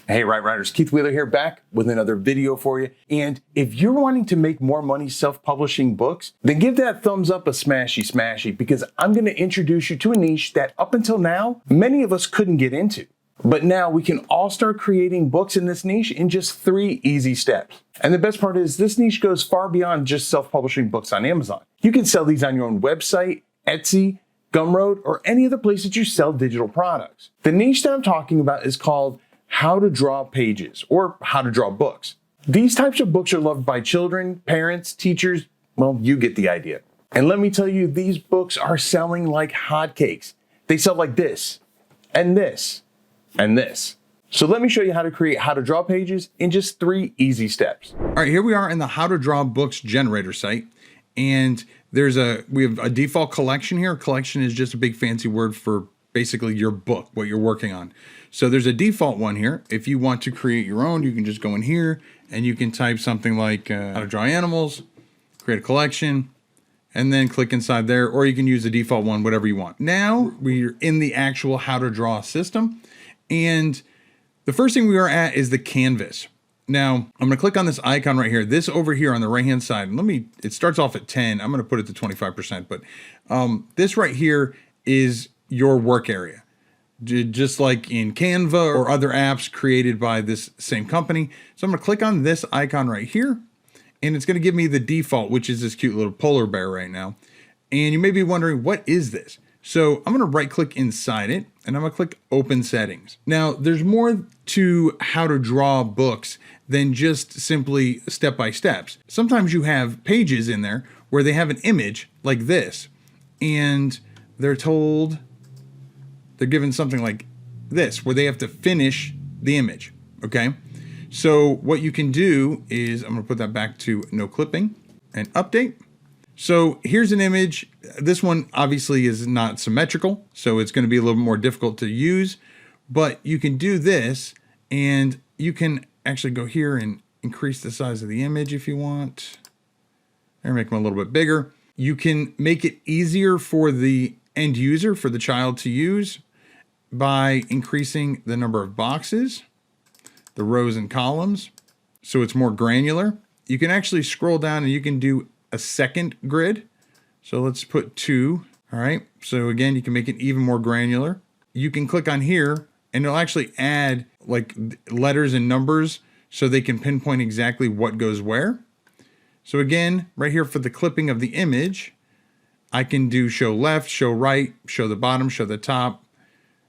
Hey, Right Riders, Keith Wheeler here, back with another video for you. And if you're wanting to make more money self-publishing books, then give that thumbs up a smashy-smashy, because I'm going to introduce you to a niche that up until now, many of us couldn't get into. But now we can all start creating books in this niche in just 3 easy steps. And the best part is this niche goes far beyond just self-publishing books on Amazon. You can sell these on your own website, Etsy, Gumroad, or any other place that you sell digital products. The niche that I'm talking about is called how to draw pages, or how to draw books. These types of books are loved by children, parents, teachers. Well, you get the idea. And let me tell you, these books are selling like hotcakes. They sell like this, and this, and this. So let me show you how to create how to draw pages in just 3 easy steps. All right, here we are in the How to Draw Books generator site. And we have a default collection here. Collection is just a big fancy word for basically your book, what you're working on. So there's a default one here. If you want to create your own, you can just go in here and you can type something like how to draw animals, create a collection, and then click inside there, or you can use the default one, whatever you want. Now we're in the actual how to draw system. And the first thing we are at is the canvas. Now I'm gonna click on this icon right here, this over here on the right hand side. And it starts off at 10. I'm gonna put it to 25%, but this right here is your work area. Just like in Canva or other apps created by this same company. So I'm gonna click on this icon right here, and it's gonna give me the default, which is this cute little polar bear right now. And you may be wondering, what is this? So I'm gonna right click inside it, and I'm gonna click Open Settings. Now, there's more to how to draw books than just simply step-by-steps. Sometimes you have pages in there where they have an image like this, and they're given something like this, where they have to finish the image, okay? So what you can do is, I'm gonna put that back to no clipping and update. So here's an image. This one obviously is not symmetrical, so it's gonna be a little more difficult to use, but you can do this, and you can actually go here and increase the size of the image if you want, or make them a little bit bigger. You can make it easier for the end user, for the child to use, by increasing the number of boxes, the rows and columns, so it's more granular. You can actually scroll down and you can do a second grid. So let's put 2, all right? So again, you can make it even more granular. You can click on here and it'll actually add like letters and numbers so they can pinpoint exactly what goes where. So again, right here for the clipping of the image, I can do show left, show right, show the bottom, show the top,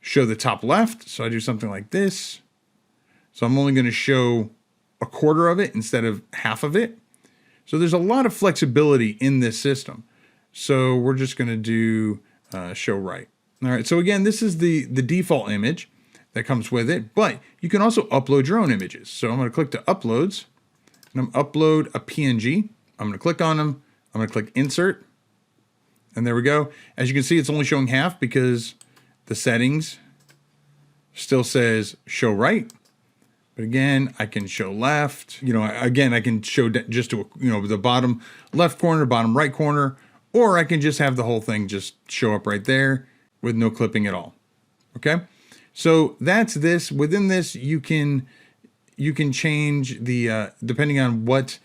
show the top left. So I do something like this. So I'm only going to show a quarter of it instead of half of it. So there's a lot of flexibility in this system. So we're just going to do show right. All right. So again, this is the default image that comes with it, but you can also upload your own images. So I'm going to click to uploads, and I'm upload a PNG. I'm going to click on them. I'm going to click insert. And there we go. As you can see, it's only showing half because the settings still says show right. But again, I can show left. You know, again, I can show just to, the bottom left corner, bottom right corner, or I can just have the whole thing just show up right there with no clipping at all. Okay. So that's this. Within this, you can change the, depending on what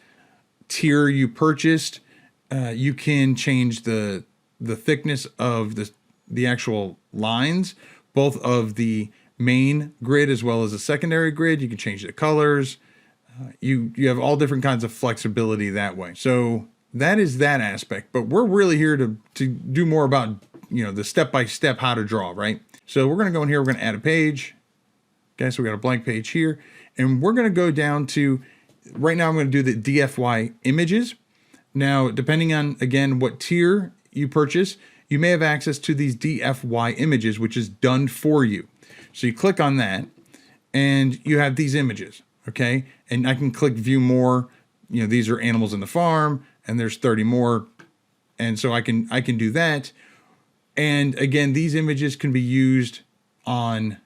tier you purchased, you can change the thickness of the actual lines, both of the main grid as well as the secondary grid. You can change the colors. You have all different kinds of flexibility that way. So that is that aspect, but we're really here to do more about, the step-by-step how to draw, right? So we're going to go in here, we're going to add a page. Okay, so we got a blank page here, and we're going to go down to, right now I'm going to do the DFY images. Now, depending on, again, what tier you purchase, you may have access to these DFY images, which is done for you. So you click on that and you have these images, okay? And I can click view more. These are animals in the farm, and there's 30 more. And so I can do that. And again, these images can be used on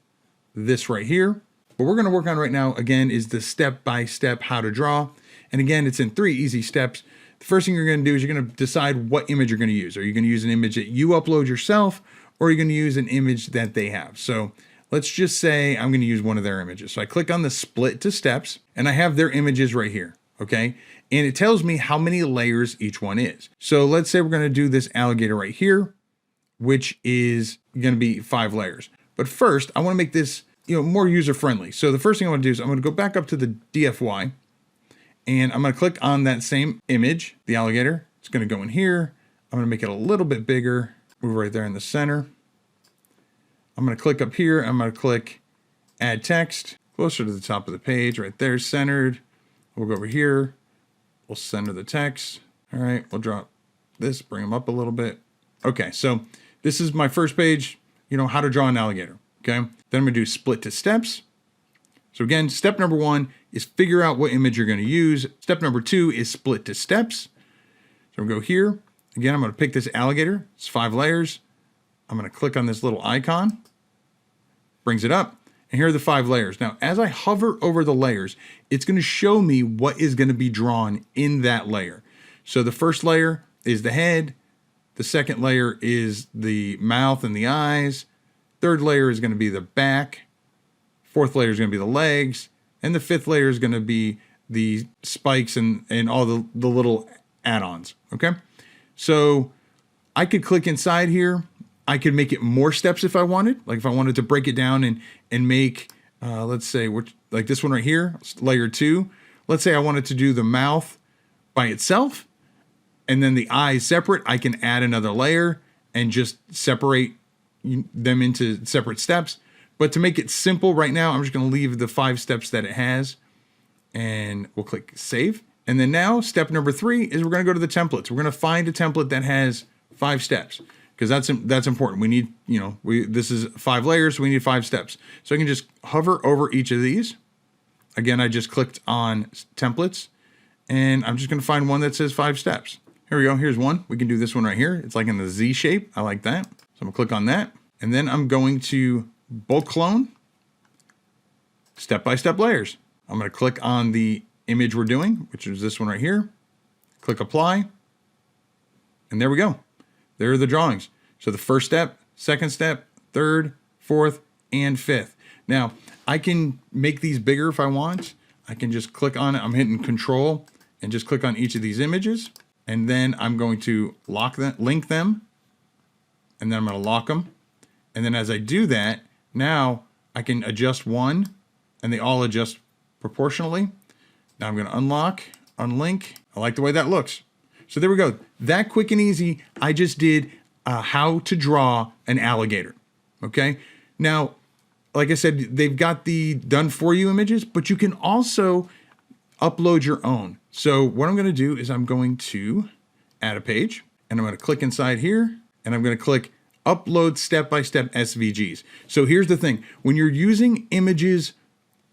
this right here. What we're gonna work on right now, again, is the step-by-step how to draw. And again, it's in 3 easy steps. The first thing you're going to do is you're going to decide what image you're going to use. Are you going to use an image that you upload yourself, or are you going to use an image that they have? So let's just say I'm going to use one of their images. So I click on the split to steps and I have their images right here. Okay. And it tells me how many layers each one is. So let's say we're going to do this alligator right here, which is going to be 5 layers. But first I want to make this, more user friendly. So the first thing I want to do is I'm going to go back up to the DFY and I'm going to click on that same image, the alligator. It's going to go in here. I'm going to make it a little bit bigger, move right there in the center. I'm going to click up here. I'm going to click add text closer to the top of the page right there, centered. We'll go over here. We'll center the text. All right. We'll drop this, bring them up a little bit. Okay. So this is my first page, how to draw an alligator. Okay. Then I'm going to do split to steps. So again, step number 1 is figure out what image you're going to use. Step number 2 is split to steps. So I'm going to go here. Again, I'm going to pick this alligator. It's 5 layers. I'm going to click on this little icon. Brings it up. And here are the 5 layers. Now, as I hover over the layers, it's going to show me what is going to be drawn in that layer. So the first layer is the head. The second layer is the mouth and the eyes. Third layer is going to be the back. Fourth layer is going to be the legs. And the fifth layer is going to be the spikes and all the little add-ons. Okay. So I could click inside here. I could make it more steps if I wanted. Like if I wanted to break it down and make, let's say, like this one right here, layer 2. Let's say I wanted to do the mouth by itself and then the eyes separate. I can add another layer and just separate them into separate steps. But to make it simple right now, I'm just going to leave the 5 steps that it has and we'll click save. And then now step number 3 is we're going to go to the templates. We're going to find a template that has 5 steps. Because that's important. We need, this is 5 layers, so we need 5 steps. So I can just hover over each of these. Again, I just clicked on templates, and I'm just going to find one that says 5 steps. Here we go. Here's one. We can do this one right here. It's like in the Z shape. I like that. So I'm going to click on that, and then I'm going to bulk clone step-by-step layers. I'm going to click on the image we're doing, which is this one right here. Click apply, and there we go. There are the drawings. So the first step, second step, third, fourth, and fifth. Now, I can make these bigger if I want. I can just click on it. I'm hitting control and just click on each of these images. And then I'm going to link them. And then I'm going to lock them. And then as I do that, now I can adjust one and they all adjust proportionally. Now I'm going to unlock, unlink. I like the way that looks. So there we go. That quick and easy. I just did how to draw an alligator. Okay. Now, like I said, they've got the done for you images, but you can also upload your own. So what I'm going to do is I'm going to add a page and I'm going to click inside here and I'm going to click upload step-by-step SVGs. So here's the thing. When you're using images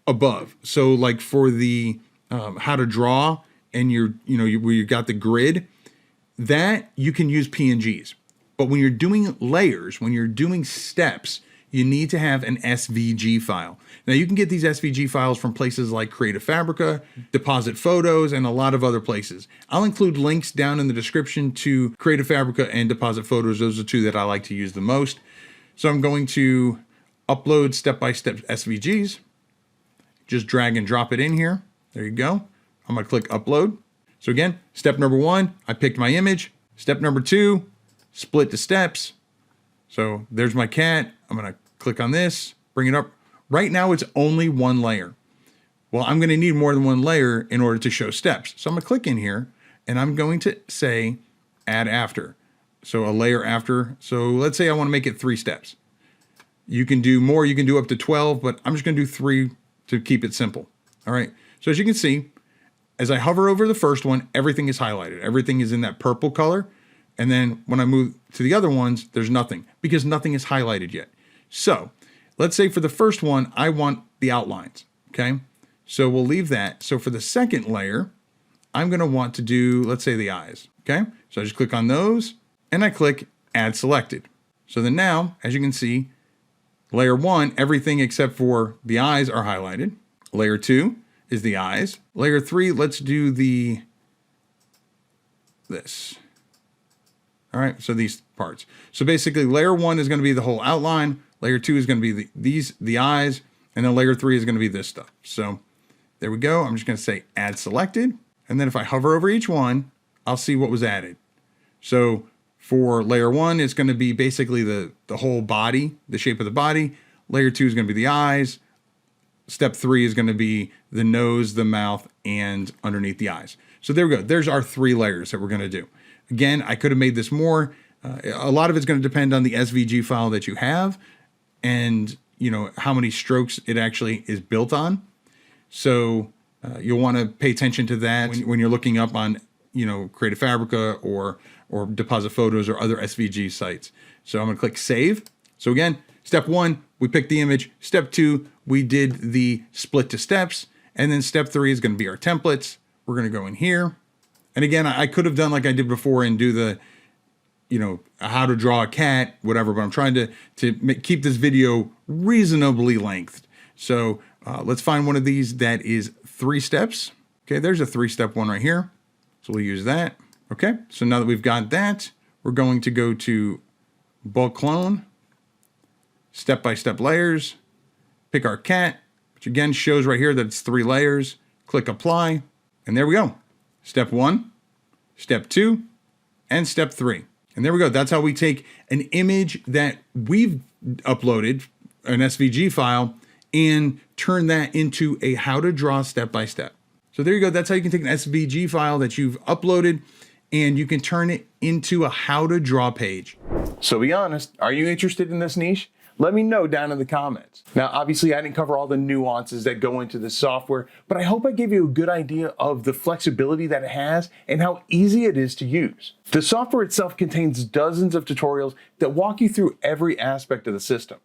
above, so like for the how to draw, and where you got the grid, that you can use PNGs. But when you're doing layers, when you're doing steps, you need to have an SVG file. Now you can get these SVG files from places like Creative Fabrica, Deposit Photos, and a lot of other places. I'll include links down in the description to Creative Fabrica and Deposit Photos. Those are 2 that I like to use the most. So I'm going to upload step-by-step SVGs. Just drag and drop it in here. There you go. I'm going to click upload. So again, step number 1, I picked my image. Step number 2, split the steps. So there's my cat. I'm going to click on this, bring it up. Right now it's only 1 layer. Well, I'm going to need more than 1 layer in order to show steps. So I'm going to click in here and I'm going to say add after. So a layer after. So let's say I want to make it 3 steps. You can do more. You can do up to 12, but I'm just going to do 3 to keep it simple. All right. So as you can see, as I hover over the first one, everything is highlighted. Everything is in that purple color. And then when I move to the other ones, there's nothing because nothing is highlighted yet. So let's say for the first one, I want the outlines. Okay. So we'll leave that. So for the second layer, I'm going to want to do, let's say the eyes. Okay. So I just click on those and I click add selected. So then now, as you can see, layer 1, everything except for the eyes are highlighted. Layer 2 is the eyes. Layer 3, let's do this. All right, so these parts. So basically layer 1 is going to be the whole outline. Layer 2 is going to be the eyes, and then layer 3 is going to be this stuff. So there we go. I'm just going to say add selected. And then if I hover over each one, I'll see what was added. So for layer 1, it's going to be basically the whole body, the shape of the body. Layer 2 is going to be the eyes. Step 3 is going to be the nose, the mouth, and underneath the eyes. So there we go. There's our 3 layers that we're going to do. Again, I could have made this more. A lot of it's going to depend on the SVG file that you have and how many strokes it actually is built on. So you'll want to pay attention to that when you're looking up on Creative Fabrica or Deposit Photos or other SVG sites. So I'm going to click Save. So again, step 1, we picked the image. Step 2, we did the split to steps. And then step 3 is going to be our templates. We're going to go in here. And again, I could have done like I did before and do the, how to draw a cat, whatever, but I'm trying to keep this video reasonably lengthed. So let's find one of these that is 3 steps. Okay, there's a 3-step one right here. So we'll use that. Okay, so now that we've got that, we're going to go to bulk clone, step-by-step layers, pick our cat, which again shows right here that it's 3 layers. Click apply, and there we go. Step 1, step 2, and step 3. And there we go. That's how we take an image that we've uploaded, an SVG file, and turn that into a how to draw step-by-step. So there you go. That's how you can take an SVG file that you've uploaded and you can turn it into a how to draw page. So be honest, are you interested in this niche? Let me know down in the comments. Now, obviously I didn't cover all the nuances that go into this software, but I hope I gave you a good idea of the flexibility that it has and how easy it is to use. The software itself contains dozens of tutorials that walk you through every aspect of the system.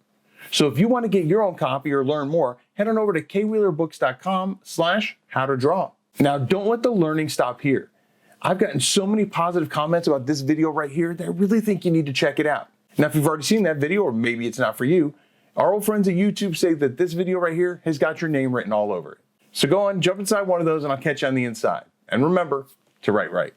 So if you want to get your own copy or learn more, head on over to kwheelerbooks.com/howtodraw. Now, don't let the learning stop here. I've gotten so many positive comments about this video right here that I really think you need to check it out. Now, if you've already seen that video, or maybe it's not for you, our old friends at YouTube say that this video right here has got your name written all over it. So go on, jump inside one of those, and I'll catch you on the inside. And remember to write right.